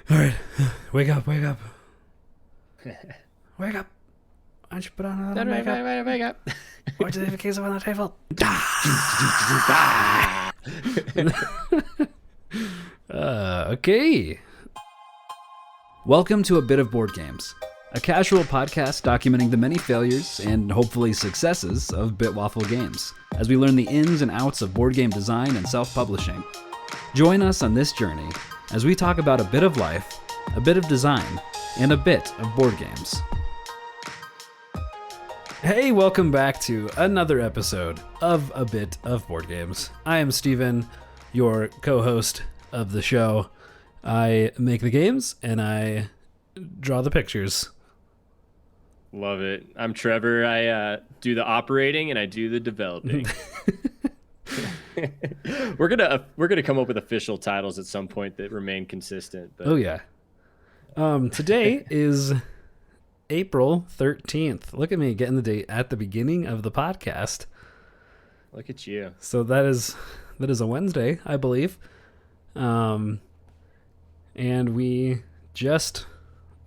All right, wake up. Wake up. Why don't you put on a little makeup? Wake up. Or do they have a case on the table? Okay. Welcome to A Bit of Board Games, a casual podcast documenting the many failures and hopefully successes of Waffle Games, as we learn the ins and outs of board game design and self-publishing. Join us on this journey as we talk about a bit of life, a bit of design, and a bit of board games. Hey, welcome back to another episode of A Bit of Board Games. I am Stephen, your co-host of the show. I make the games and I draw the pictures. Love it. I'm Trevor. I do the operating and I do the developing. We're gonna come up with official titles at some point that remain consistent. But... Oh yeah. Today is April 13th. Look at me getting the date at the beginning of the podcast. Look at you. So that is a Wednesday, I believe. And we just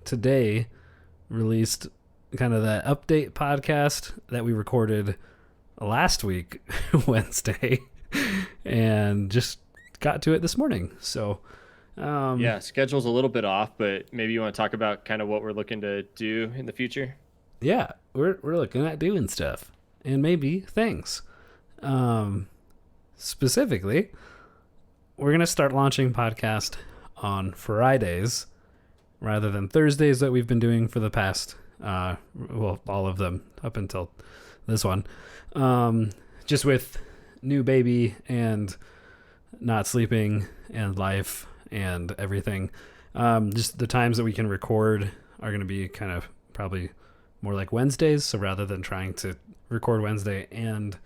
today released kind of that update podcast that we recorded last week, Wednesday, and just got to it this morning. So, yeah, schedule's a little bit off, but maybe you want to talk about kind of what we're looking to do in the future. Yeah, we're looking at doing stuff and maybe things. Specifically, we're going to start launching podcast on Fridays rather than Thursdays that we've been doing for the past, all of them up until this one. Just with new baby and not sleeping and life and everything. Just the times that we can record are going to be kind of probably more like Wednesdays. So rather than trying to record Wednesday and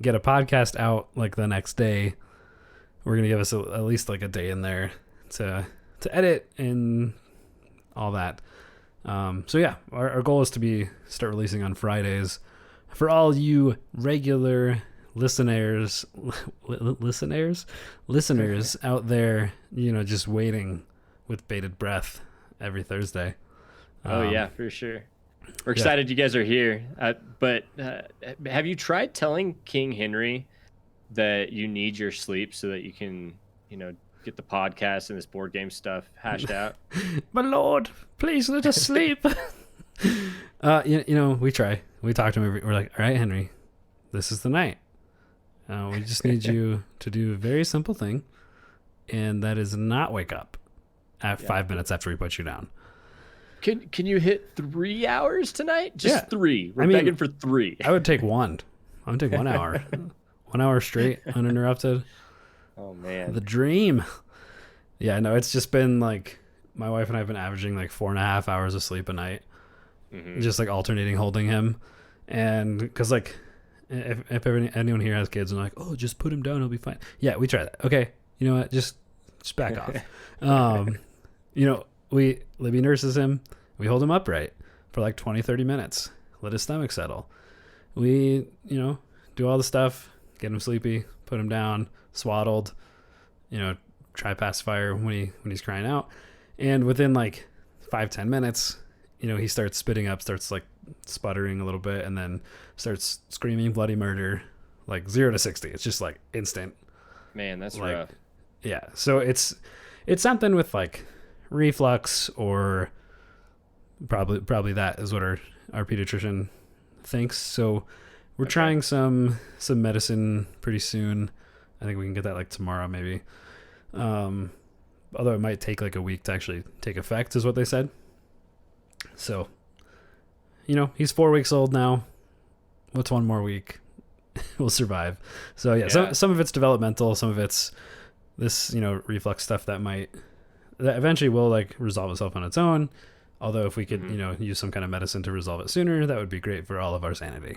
get a podcast out like the next day, we're going to give us at least like a day in there to edit and all that. So yeah, our goal is to start releasing on Fridays for all you regular listeners out there, just waiting with bated breath every Thursday. Oh yeah, for sure. We're excited you guys are here. But have you tried telling King Henry that you need your sleep so that you can, get the podcast and this board game stuff hashed out? My lord, please let us sleep. We try. We talk to him. We're like, all right, Henry, this is the night. We just need you to do a very simple thing, and that is not wake up at 5 minutes after we put you down. Can you hit 3 hours tonight? Just 3. We're begging for 3. I would take one. I would take 1 hour. 1 hour straight, uninterrupted. Oh, man. The dream. Yeah, no, it's just been like my wife and I have been averaging like 4.5 hours of sleep a night. Mm-hmm. Just like alternating holding him. And because like if anyone here has kids and they're like, oh, just put him down, he'll be fine. Yeah, we try that. Okay, you know what? Just back off. Libby nurses him. We hold him upright for like 20-30 minutes. Let his stomach settle. We, do all the stuff, get him sleepy, put him down, swaddled, try pacifier when he's crying out. And within like 5-10 minutes, he starts spitting up, starts like sputtering a little bit, and then starts screaming bloody murder, like 0 to 60. It's just like instant. Man, that's like, rough. Yeah. So it's something with like reflux, or probably that is what our pediatrician thinks. So we're trying some medicine pretty soon. I think we can get that like tomorrow maybe. Although it might take like a week to actually take effect is what they said. So, he's 4 weeks old now. What's one more week? We'll survive. So yeah. Some of it's developmental, some of it's this, reflux stuff that eventually will like resolve itself on its own. Although if we could, use some kind of medicine to resolve it sooner, that would be great for all of our sanity.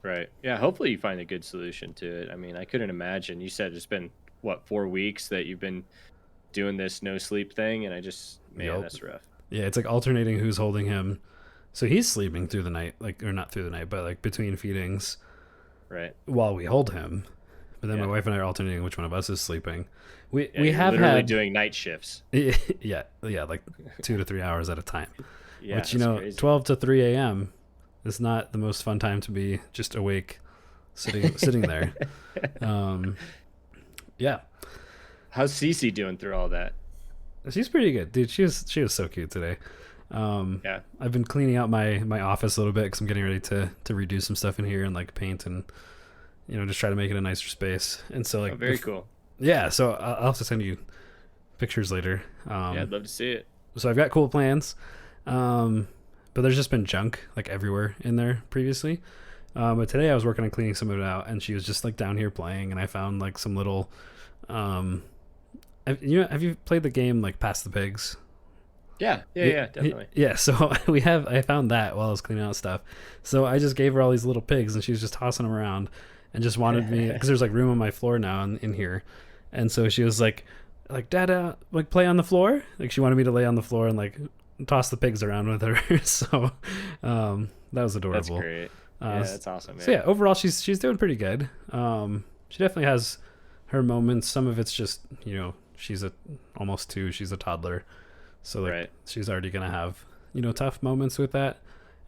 Right. Yeah. Hopefully you find a good solution to it. I mean, I couldn't imagine. You said it's been 4 weeks that you've been doing this no sleep thing, and that's rough. Yeah, it's like alternating who's holding him. So he's sleeping through the night, or not through the night, but like between feedings. Right. While we hold him. But then Yeah. my wife and I are alternating which one of us is sleeping. We Yeah, we you're have literally had doing night shifts. yeah, like 2 to 3 hours at a time. Yeah, Which, that's crazy. 12 to 3 a.m. is not the most fun time to be just awake sitting there. Um yeah. How's Cece doing through all that? She's pretty good, dude. She was so cute today. Yeah. I've been cleaning out my office a little bit because I'm getting ready to redo some stuff in here and like paint and just try to make it a nicer space. And so like Very cool. yeah, so I'll have to send you pictures later. Yeah, I'd love to see it. So I've got cool plans, but there's just been junk like everywhere in there previously. But today I was working on cleaning some of it out, and she was just like down here playing, and I found like some little. Have you played the game like Pass the Pigs? Yeah, definitely. Yeah, so I found that while I was cleaning out stuff. So I just gave her all these little pigs, and she was just tossing them around, and just wanted me because there's like room on my floor now in here, and so she was like, Dad, like play on the floor. Like she wanted me to lay on the floor and like toss the pigs around with her. So that was adorable. That's great. Yeah, that's awesome, man. So yeah, overall she's doing pretty good. She definitely has her moments. Some of it's just she's almost 2. She's a toddler. So like Right. she's already gonna have tough moments with that,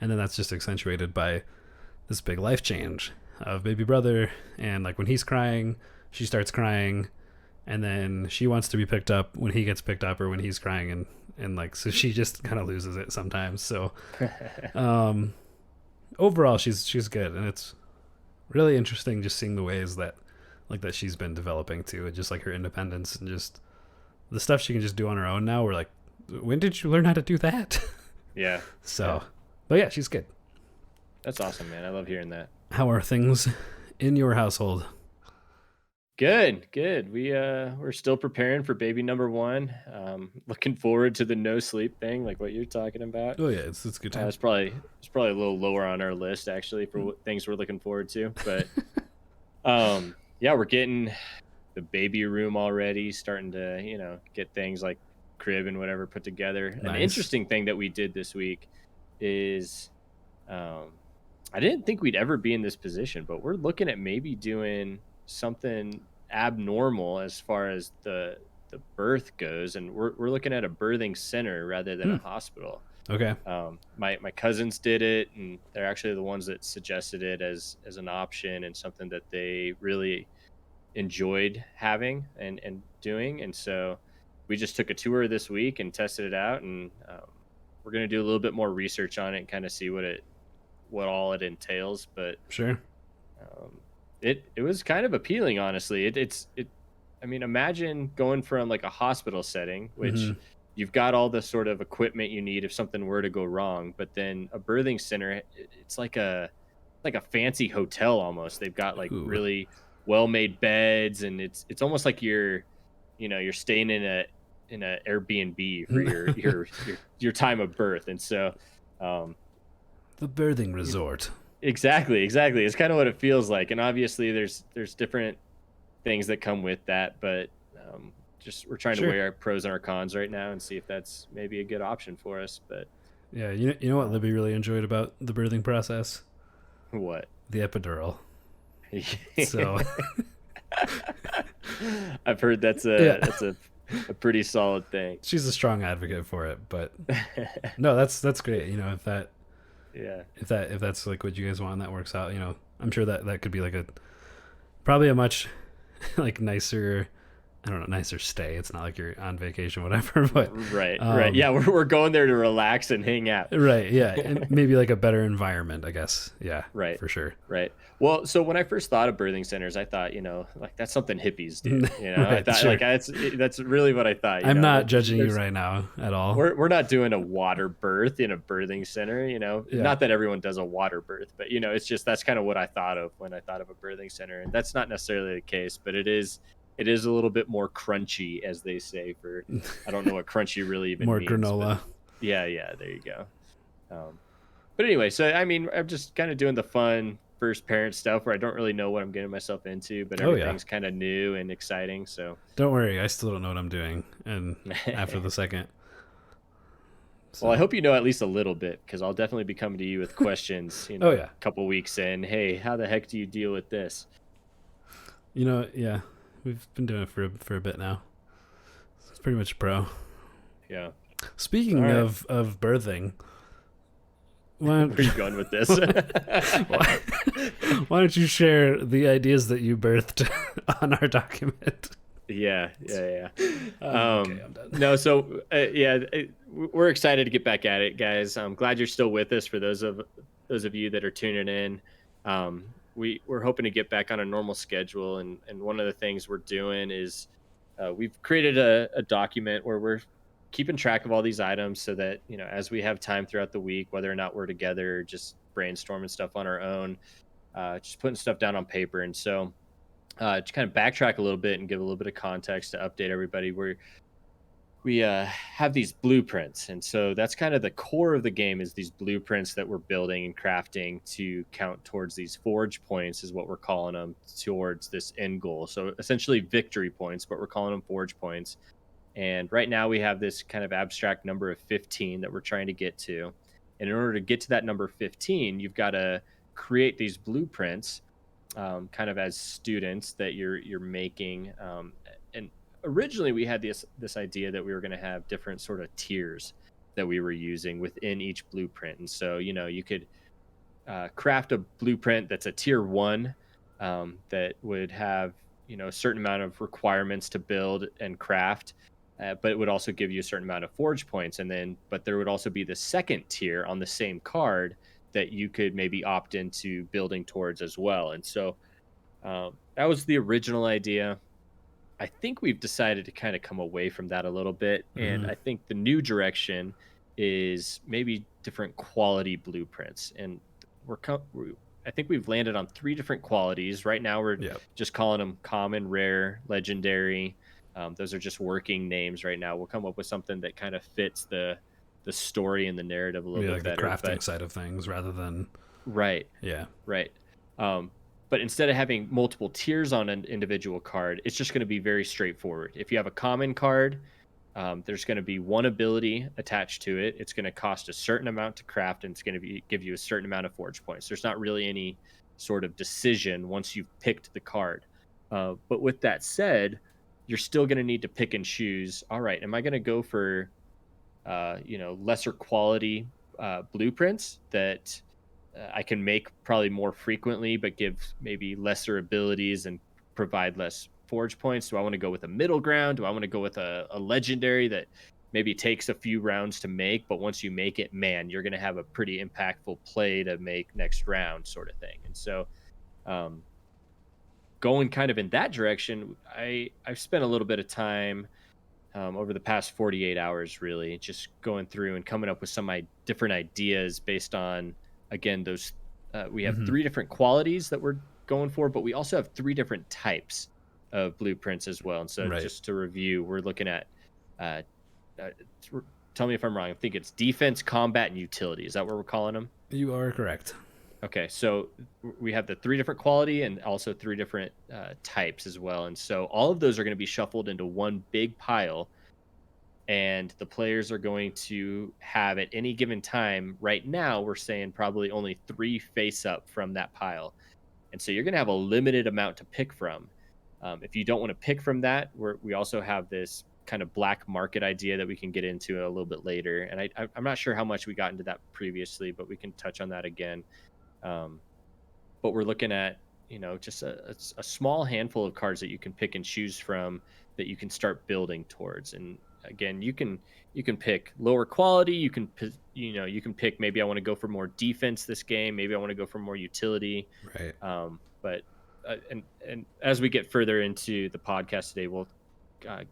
and then that's just accentuated by this big life change of baby brother, and like when he's crying, she starts crying, and then she wants to be picked up when he gets picked up or when he's crying, and like so she just kind of loses it sometimes. So overall she's good, and it's really interesting just seeing the ways that she's been developing too, and just like her independence and just the stuff she can just do on her own now. We're like, when did you learn how to do that? Yeah. So, but yeah, she's good. That's awesome, man. I love hearing that. How are things in your household? Good. We're still preparing for baby number 1. Looking forward to the no sleep thing, like what you're talking about. Oh yeah, it's good time. It's probably a little lower on our list actually for what things we're looking forward to. But yeah, we're getting the baby room already, starting to get things like crib and whatever put together. Nice. An interesting thing that we did this week is I didn't think we'd ever be in this position, but we're looking at maybe doing something abnormal as far as the birth goes, and we're looking at a birthing center rather than a hospital. Okay. My cousins did it, and they're actually the ones that suggested it as an option and something that they really enjoyed having and doing. And so we just took a tour this week and tested it out, and we're going to do a little bit more research on it and kind of see what all it entails. But Sure. it was kind of appealing, honestly. I mean, imagine going from like a hospital setting, which you've got all the sort of equipment you need if something were to go wrong, but then a birthing center, it's like a fancy hotel almost. They've got like really well-made beds, and it's almost like you're staying in a Airbnb for your time of birth. And so the birthing resort. Exactly. It's kind of what it feels like. And obviously there's different things that come with that, but just we're trying to weigh our pros and our cons right now and see if that's maybe a good option for us. But yeah, you know what Libby really enjoyed about the birthing process? What? The epidural. So I've heard that's a pretty solid thing. She's a strong advocate for it, but no, that's great. If that's like what you guys want and that works out, I'm sure that could be like probably a much like nicer, I don't know, nicer stay. It's not like you're on vacation, whatever, but right. Yeah, we're going there to relax and hang out. Right. Yeah, and maybe like a better environment, I guess. Yeah. Right. For sure. Right. Well, so when I first thought of birthing centers, I thought, like that's something hippies do. Right, I thought sure. that's really what I thought. I'm not judging you right now at all. We're not doing a water birth in a birthing center. Yeah. Not that everyone does a water birth, but it's just that's kind of what I thought of when I thought of a birthing center, and that's not necessarily the case, but it is a little bit more crunchy, as they say. For I don't know what crunchy really even more means. Granola. Yeah, there you go. But anyway, so I mean, I'm just kind of doing the fun first parent stuff where I don't really know what I'm getting myself into, but everything's kind of new and exciting. So don't worry, I still don't know what I'm doing, and after the second. So. Well, I hope you know at least a little bit, because I'll definitely be coming to you with questions. A couple weeks in. Hey, how the heck do you deal with this? Yeah, we've been doing it for a bit now. It's pretty much pro. Yeah. Speaking All right. of birthing, Where are you going with this? why don't you share the ideas that you birthed on our document? Yeah. Okay, I'm done. No, so we're excited to get back at it, guys. I'm glad you're still with us. For those of you that are tuning in, we're hoping to get back on a normal schedule, and one of the things we're doing is we've created a document where we're keeping track of all these items, so that as we have time throughout the week, whether or not we're together, just brainstorming stuff on our own, just putting stuff down on paper. And so to kind of backtrack a little bit and give a little bit of context to update everybody, we have these blueprints, and so that's kind of the core of the game, is these blueprints that we're building and crafting to count towards these forge points, is what we're calling them, towards this end goal. So essentially victory points, but we're calling them forge points. And right now we have this kind of abstract number of 15 that we're trying to get to. And in order to get to that number 15, you've got to create these blueprints, kind of as students that you're making. And originally we had this idea that we were going to have different sort of tiers that we were using within each blueprint. And so, you could craft a blueprint that's a tier 1, that would have, a certain amount of requirements to build and craft. But it would also give you a certain amount of forge points. But there would also be the second tier on the same card that you could maybe opt into building towards as well. And so that was the original idea. I think we've decided to kind of come away from that a little bit. And I think the new direction is maybe different quality blueprints. And I think we've landed on 3 different qualities. Right now we're just calling them common, rare, legendary. Those are just working names right now. We'll come up with something that kind of fits the story and the narrative a little bit better. The crafting side of things rather than... Right. Yeah. Right. But instead of having multiple tiers on an individual card, it's just going to be very straightforward. If you have a common card, there's going to be one ability attached to it. It's going to cost a certain amount to craft, and it's going to give you a certain amount of forge points. There's not really any sort of decision once you've picked the card. But with that said, you're still going to need to pick and choose. All right, am I going to go for, lesser quality blueprints that I can make probably more frequently, but give maybe lesser abilities and provide less forge points? Do I want to go with a middle ground? Do I want to go with a legendary that maybe takes a few rounds to make, but once you make it, man, you're going to have a pretty impactful play to make next round, sort of thing? And so, going kind of in that direction, I've spent a little bit of time over the past 48 hours, really, just going through and coming up with some different ideas based on, again, those we have 3 different qualities that we're going for, but we also have 3 different types of blueprints as well. And so just to review, we're looking at tell me if I'm wrong, I think it's defense, combat, and utility. Is that what we're calling them? You are correct. Okay, so we have the 3 different quality and also 3 different types as well. And so all of those are going to be shuffled into one big pile, and the players are going to have, at any given time, right now we're saying probably only 3 face up from that pile. And so you're going to have a limited amount to pick from. If you don't want to pick from that, we also have this kind of black market idea that we can get into a little bit later. And I'm not sure how much we got into that previously, but we can touch on that again. But we're looking at, just a small handful of cards that you can pick and choose from that you can start building towards. And again, you can pick lower quality. You can pick, maybe I want to go for more defense this game. Maybe I want to go for more utility. Right. But and as we get further into the podcast today, we'll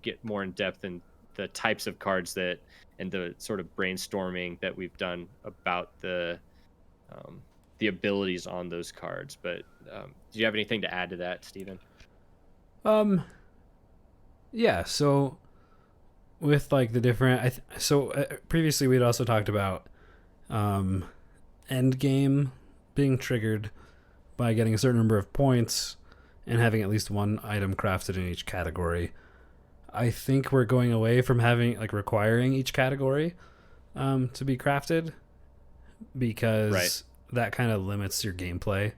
get more in depth in the types of cards and the sort of brainstorming that we've done about the abilities on those cards. But do you have anything to add to that, Stephen? Yeah. So with like the different, previously we'd also talked about end game being triggered by getting a certain number of points and having at least one item crafted in each category. I think we're going away from having requiring each category to be crafted, because that kind of limits your gameplay.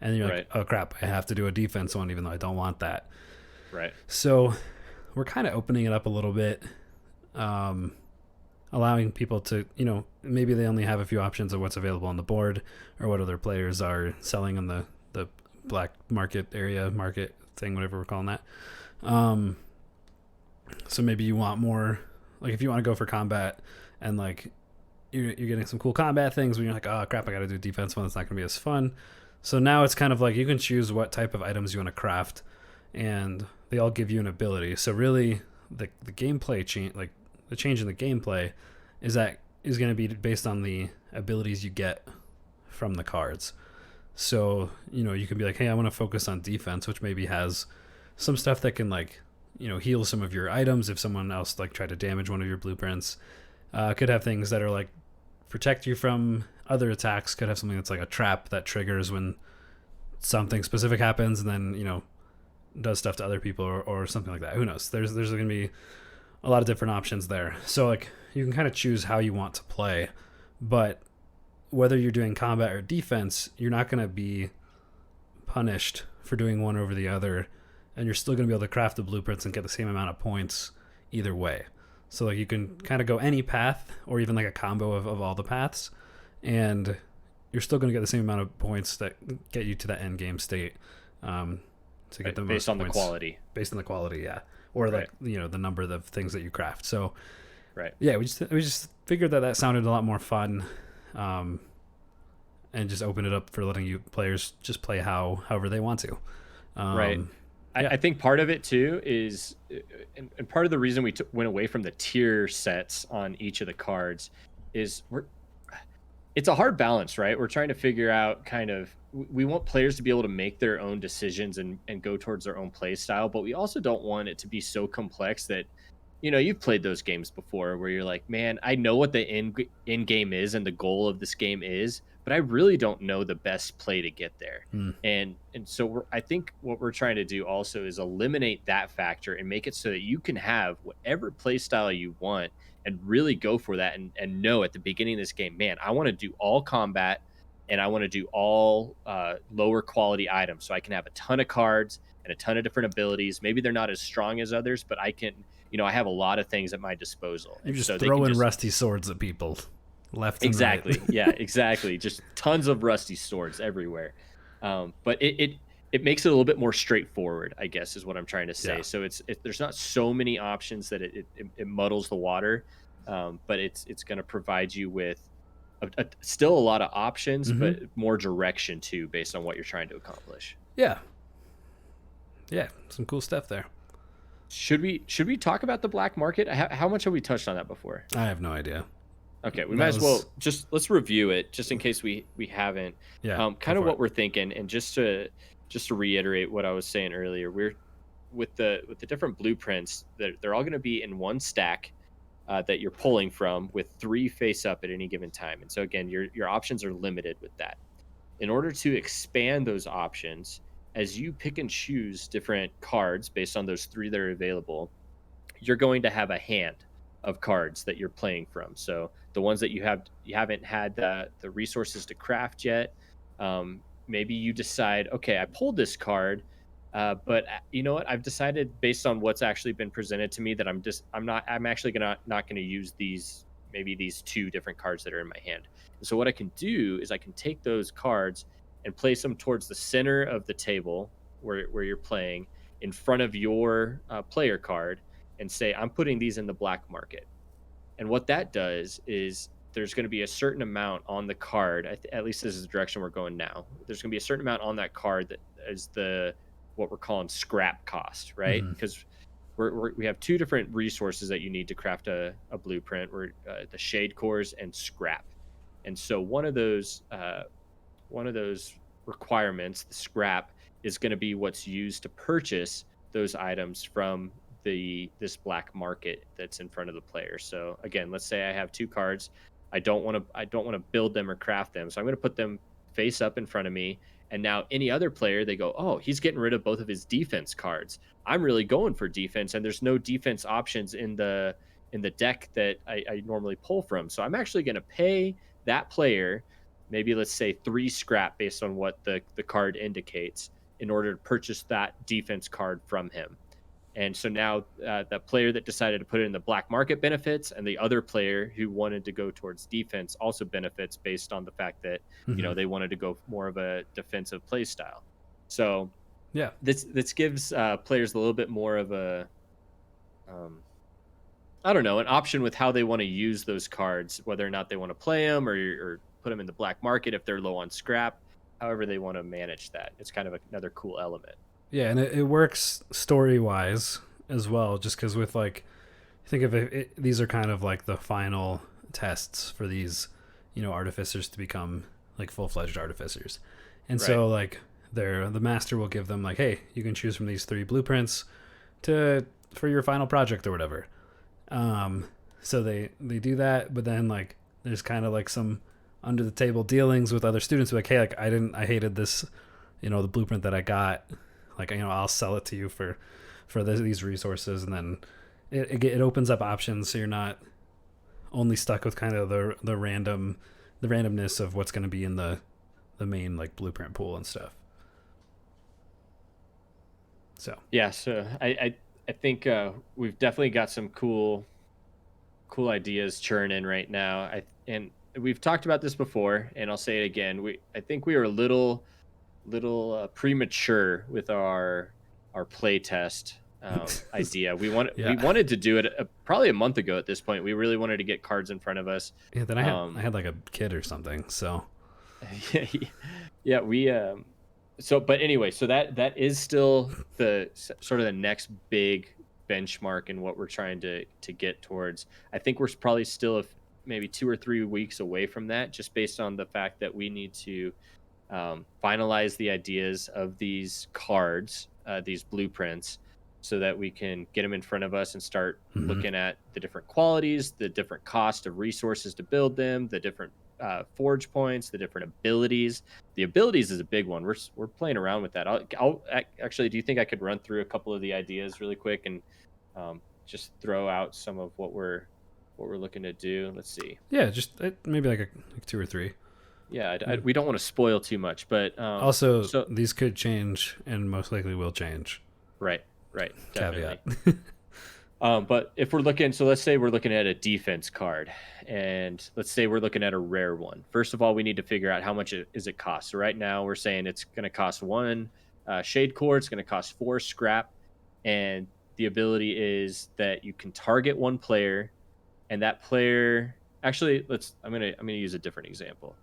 and you're like, Right. oh crap, I have to do a defense one even though I don't want that. Right. So we're kind of opening it up a little bit, allowing people to, maybe they only have a few options of what's available on the board or what other players are selling on the black market thing, whatever we're calling that. So maybe you want more, like if you want to go for combat and like you're getting some cool combat things when you're like, oh crap, I got to do a defense one. That's not going to be as fun. So now it's kind of like you can choose what type of items you want to craft, and they all give you an ability. So really, the gameplay change, like the change in the gameplay, is going to be based on the abilities you get from the cards. So you can be like, hey, I want to focus on defense, which maybe has some stuff that can like heal some of your items if someone else like tried to damage one of your blueprints. Could have things that are like protect you from other attacks. Could have something that's like a trap that triggers when something specific happens, and then does stuff to other people or something like that. Who knows? There's going to be a lot of different options there. So like you can kind of choose how you want to play, but whether you're doing combat or defense, you're not going to be punished for doing one over the other, and you're still going to be able to craft the blueprints and get the same amount of points either way. So like you can kind of go any path or even like a combo of all the paths, and you're still going to get the same amount of points that get you to that end game state. To get the based on points, the quality. Based on the quality, yeah, or like the number of things that you craft. So, yeah, we just figured that sounded a lot more fun, and just open it up for letting you players just play however they want to. Right. I think part of it too is, and part of the reason we went away from the tier sets on each of the cards is it's a hard balance, right? We're trying to figure out we want players to be able to make their own decisions and go towards their own play style, but we also don't want it to be so complex that, you've played those games before where you're like, man, I know what the end game is and the goal of this game is, but I really don't know the best play to get there. And so I think what we're trying to do also is eliminate that factor and make it so that you can have whatever play style you want and really go for that and know at the beginning of this game, man, I want to do all combat and I want to do all lower quality items so I can have a ton of cards and a ton of different abilities. Maybe they're not as strong as others, but I can, I have a lot of things at my disposal. You're just throwing rusty swords at people left and right. Exactly. Yeah, exactly. Just tons of rusty swords everywhere. But it makes it a little bit more straightforward, I guess, is what I'm trying to say. Yeah. So there's not so many options that it muddles the water, but it's going to provide you with still a lot of options, but more direction too, based on what you're trying to accomplish. Yeah, some cool stuff there. Should we talk about the black market? How much have we touched on that before? I have no idea. Okay, we might as well let's review it just in case we haven't. Yeah. Kind of what we're thinking, and just to reiterate what I was saying earlier, we're with the different blueprints that they're all going to be in one stack that you're pulling from with 3 face up at any given time. And so again, your options are limited with that. In order to expand those options, as you pick and choose different cards based on those 3 that are available, you're going to have a hand of cards that you're playing from. So the ones that you haven't had the resources to craft yet, maybe you decide, okay, I pulled this card, but you know what? I've decided based on what's actually been presented to me that I'm actually not going to use these 2 different cards that are in my hand. And so what I can do is I can take those cards and place them towards the center of the table where you're playing, in front of your player card, and say, I'm putting these in the black market. And what that does is there's going to be a certain amount on the card, at least this is the direction we're going now. There's going to be a certain amount on that card that is what we're calling scrap cost, right? Because we have 2 different resources that you need to craft a blueprint, the shade cores and scrap. And so one of those requirements, the scrap, is going to be what's used to purchase those items from this black market that's in front of the player. So again, let's say I have 2 cards. I don't want to build them or craft them. So I'm going to put them face up in front of me. And now any other player, they go, oh, he's getting rid of both of his defense cards. I'm really going for defense, and there's no defense options in the deck that I normally pull from. So I'm actually going to pay that player maybe let's say 3 scrap based on what the card indicates in order to purchase that defense card from him. And so now the player that decided to put it in the black market benefits, and the other player who wanted to go towards defense also benefits based on the fact that, they wanted to go more of a defensive play style. So yeah, this gives players a little bit more of a, I don't know, an option with how they want to use those cards, whether or not they want to play them or put them in the black market if they're low on scrap, however they want to manage that. It's kind of another cool element. Yeah, and it works story-wise as well, just because with, like, think of it, these are kind of like the final tests for these, artificers to become, like, full-fledged artificers. And Right. so, like, the master will give them, like, hey, you can choose from these 3 blueprints for your final project or whatever. So they do that, but then, like, there's kind of, like, some under-the-table dealings with other students, like, hey, like, I hated this, the blueprint that I got. Like, I'll sell it to you for these resources, and then it opens up options, so you're not only stuck with kind of the randomness of what's going to be in the main, like, blueprint pool and stuff. So yeah, so I think we've definitely got some cool ideas churning right now. And we've talked about this before, and I'll say it again. I think we are a little premature with our play test idea. We wanted to do it probably a month ago at this point. We really wanted to get cards in front of us. Yeah, then I had like a kid or something. So yeah, we but anyway, so that is still the sort of the next big benchmark in what we're trying to get towards. I think we're probably still maybe 2 or 3 weeks away from that, just based on the fact that we need to finalize the ideas of these cards, these blueprints, so that we can get them in front of us and start looking at the different qualities, the different cost of resources to build them, the different forge points, the different abilities. The abilities is a big one. We're playing around with that. I'll actually, do you think I could run through a couple of the ideas really quick and just throw out some of what we're looking to do? Let's see. Yeah, just maybe like 2 or 3. Yeah, we don't want to spoil too much, but also these could change and most likely will change. Right, definitely. Caveat. But if we're looking, so let's say we're looking at a defense card, and let's say we're looking at a rare one. First of all, we need to figure out how much is it cost. So right now we're saying it's going to cost 1 shade core. It's going to cost 4 scrap, and the ability is that you can target one player, and that player. Actually, I'm gonna use a different example.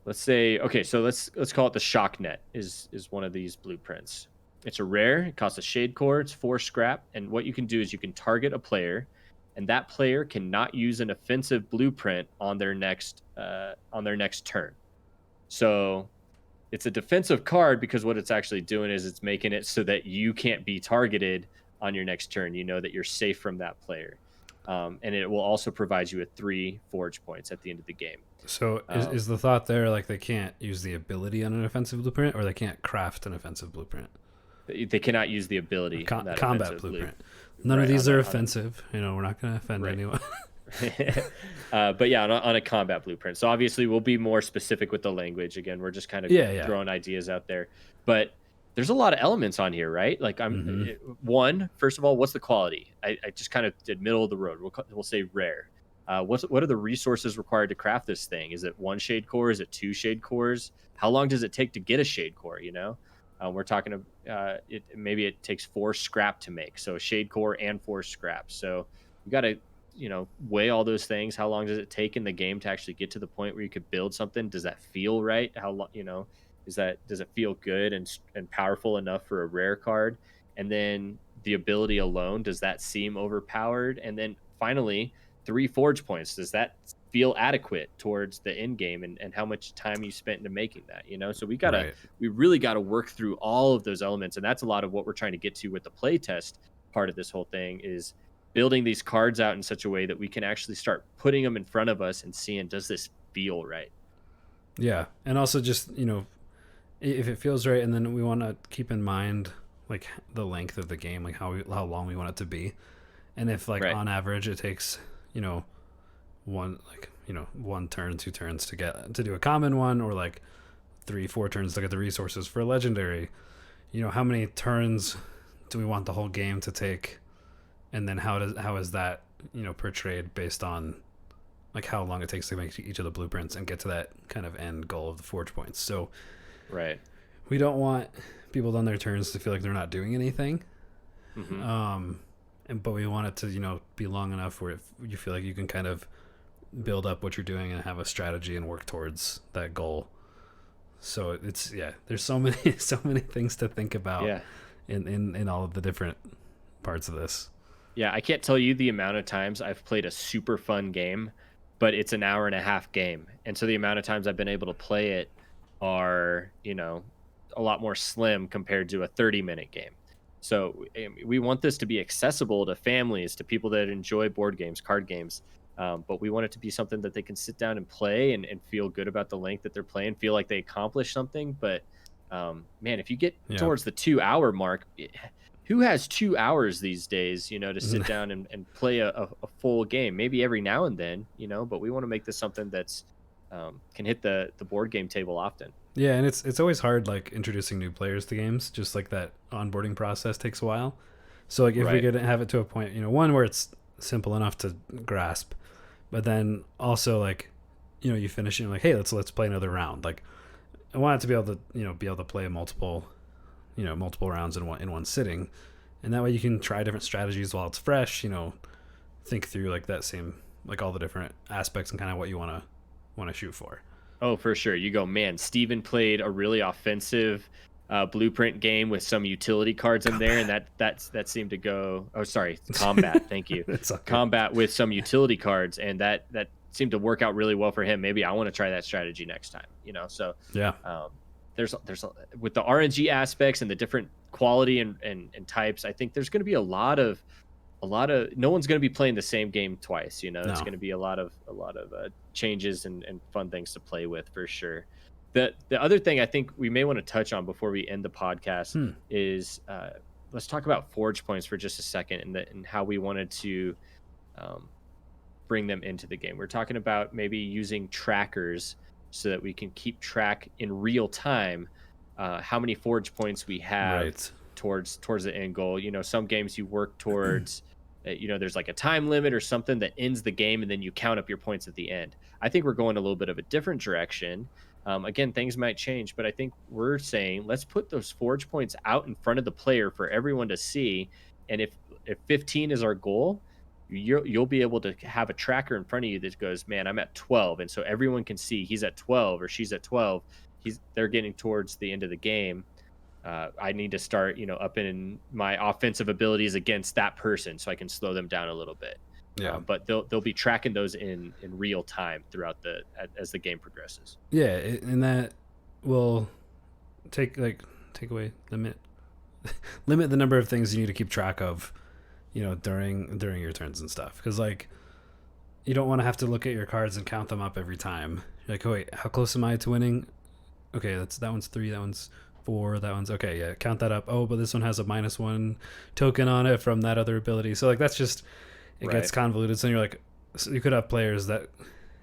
Let's say, okay, so let's call it the shock net is one of these blueprints. It's a rare. It costs a shade core. It's 4 scrap, and what you can do is you can target a player, and that player cannot use an offensive blueprint on their next turn. So it's a defensive card because what it's actually doing is it's making it so that you can't be targeted on your next turn. You know that you're safe from that player. And it will also provide you with 3 forge points at the end of the game. So is the thought there, like, they can't use the ability on an offensive blueprint, or they can't craft an offensive blueprint? They cannot use the ability. Combat blueprint. None of these are offensive. We're not going to offend anyone. But yeah, on a combat blueprint. So obviously we'll be more specific with the language. Again, we're just kind of throwing ideas out there. But there's a lot of elements on here, right? Like first of all, what's the quality? I just kind of did middle of the road. We'll say rare. What are the resources required to craft this thing? Is it 1 shade core? Is it 2 shade cores? How long does it take to get a shade core? We're talking maybe it takes 4 scrap to make, so a shade core and 4 scrap. So you got to weigh all those things. How long does it take in the game to actually get to the point where you could build something? Does that feel right? How long does it feel good and powerful enough for a rare card? And then the ability alone, does that seem overpowered? And then finally, 3 forge points, does that feel adequate towards the end game and how much time you spent into making that? So we really got to work through all of those elements, and that's a lot of what we're trying to get to with the play test part of this whole thing, is building these cards out in such a way that we can actually start putting them in front of us and seeing, does this feel right? Yeah, and also just if it feels right, and then we want to keep in mind like the length of the game, like how long we want it to be, and if on average it takes 1 turn, 2 turns to do a common one, or like 3-4 turns to get the resources for a legendary. How many turns do we want the whole game to take, and then how is that portrayed based on like how long it takes to make each of the blueprints and get to that kind of end goal of the forge points. So right, we don't want people on their turns to feel like they're not doing anything. But we want it to be long enough where you feel like you can kind of build up what you're doing and have a strategy and work towards that goal. So there's so many things to think about in all of the different parts of this. Yeah, I can't tell you the amount of times I've played a super fun game, but it's an hour and a half game. And so the amount of times I've been able to play it are, a lot more slim compared to a 30-minute game. So we want this to be accessible to families, to people that enjoy board games, card games. But we want it to be something that they can sit down and play and feel good about the length that they're playing, feel like they accomplished something. But man, if you get towards the 2-hour mark, who has 2 hours these days, to sit down and play a full game? Maybe every now and then, but we want to make this something that's can hit the board game table often. Yeah, and it's always hard, like introducing new players to games. Just like that onboarding process takes a while. So like if we could have it to a point, one where it's simple enough to grasp, but then also like, you finish it and like, hey, let's play another round. Like I want it to be able to play multiple rounds in one sitting, and that way you can try different strategies while it's fresh. Think through like that same like all the different aspects and kind of what you want to shoot for. Oh, for sure. You go, man, Stephen played a really offensive blueprint game with some utility cards in there, and that seemed to go. Oh, sorry, combat. Thank you. Combat with some utility cards, and that seemed to work out really well for him. Maybe I want to try that strategy next time. So yeah. There's with the RNG aspects and the different quality and types, I think there's going to be a lot of no one's going to be playing the same game twice. It's going to be a lot of changes and fun things to play with for sure. The other thing I think we may want to touch on before we end the podcast is let's talk about forge points for just a second and how we wanted to bring them into the game. We're talking about maybe using trackers so that we can keep track in real time how many forge points we have towards the end goal. Some games you work towards there's like a time limit or something that ends the game, and then you count up your points at the end. I think we're going a little bit of a different direction. Again, things might change, but I think we're saying let's put those forge points out in front of the player for everyone to see. And if 15 is our goal, you'll be able to have a tracker in front of you that goes, man, I'm at 12. And so everyone can see he's at 12 or she's at 12. They're getting towards the end of the game. I need to start, up in my offensive abilities against that person so I can slow them down a little bit. Yeah. But they'll be tracking those in real time throughout as the game progresses. Yeah, and that will limit the number of things you need to keep track of, during your turns and stuff. Because like, you don't want to have to look at your cards and count them up every time. You're like, oh wait, how close am I to winning? Okay, that one's 3, that one's 4, that one's okay. Yeah, count that up. Oh, but this one has a -1 token on it from that other ability. So like that's just. It gets convoluted. So you're like, so you could have players that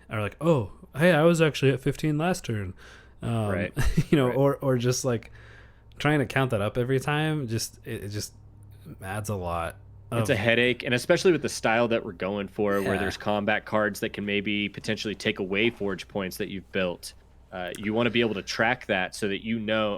are like, oh, hey, I was actually at 15 last turn, or just like trying to count that up every time. It just adds a lot. It's a headache, and especially with the style that we're going for, where there's combat cards that can maybe potentially take away forge points that you've built. You want to be able to track that so that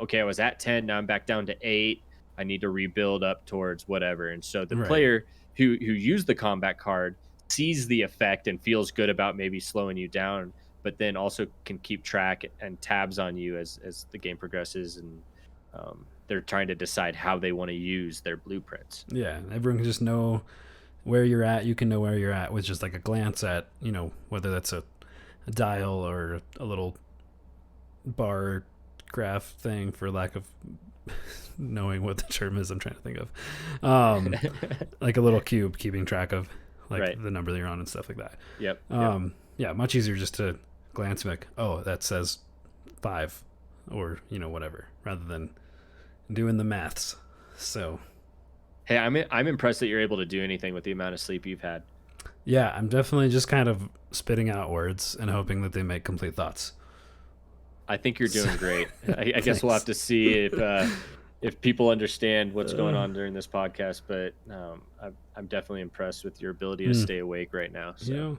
okay, I was at 10, now I'm back down to 8. I need to rebuild up towards whatever, and so the player who used the combat card sees the effect and feels good about maybe slowing you down, but then also can keep track and tabs on you as the game progresses, and they're trying to decide how they want to use their blueprints. Yeah, everyone can just know where you're at. You can know where you're at with just like a glance at, whether that's a dial or a little bar graph thing, for lack of knowing what the term is I'm trying to think of, like a little cube keeping track of the number that you're on and stuff like that. Yep. Much easier just to glance and be like, oh, that says 5 or whatever, rather than doing the maths. So hey, I'm impressed that you're able to do anything with the amount of sleep you've had. Yeah, I'm definitely just kind of spitting out words and hoping that they make complete thoughts. I think you're doing great. I guess we'll have to see if people understand what's going on during this podcast. But I'm definitely impressed with your ability to stay awake right now. So. You know,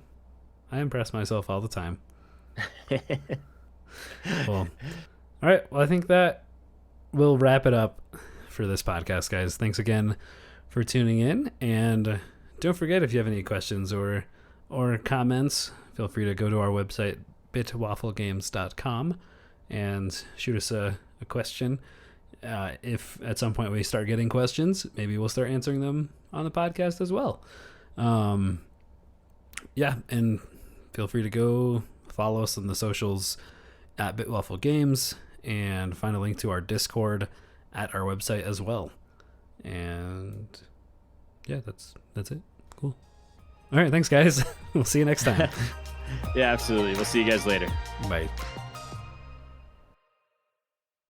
I impress myself all the time. Well, all right. Well, I think that we'll wrap it up for this podcast, guys. Thanks again for tuning in, and don't forget, if you have any questions or comments, feel free to go to our website bitwafflegames.com and shoot us a question. If at some point we start getting questions, maybe we'll start answering them on the podcast as well. Yeah, and feel free to go follow us on the socials at Waffle Games and find a link to our Discord at our website as well. And yeah, that's it. Cool. All right, thanks guys. We'll see you next time. Yeah, absolutely. We'll see you guys later. Bye.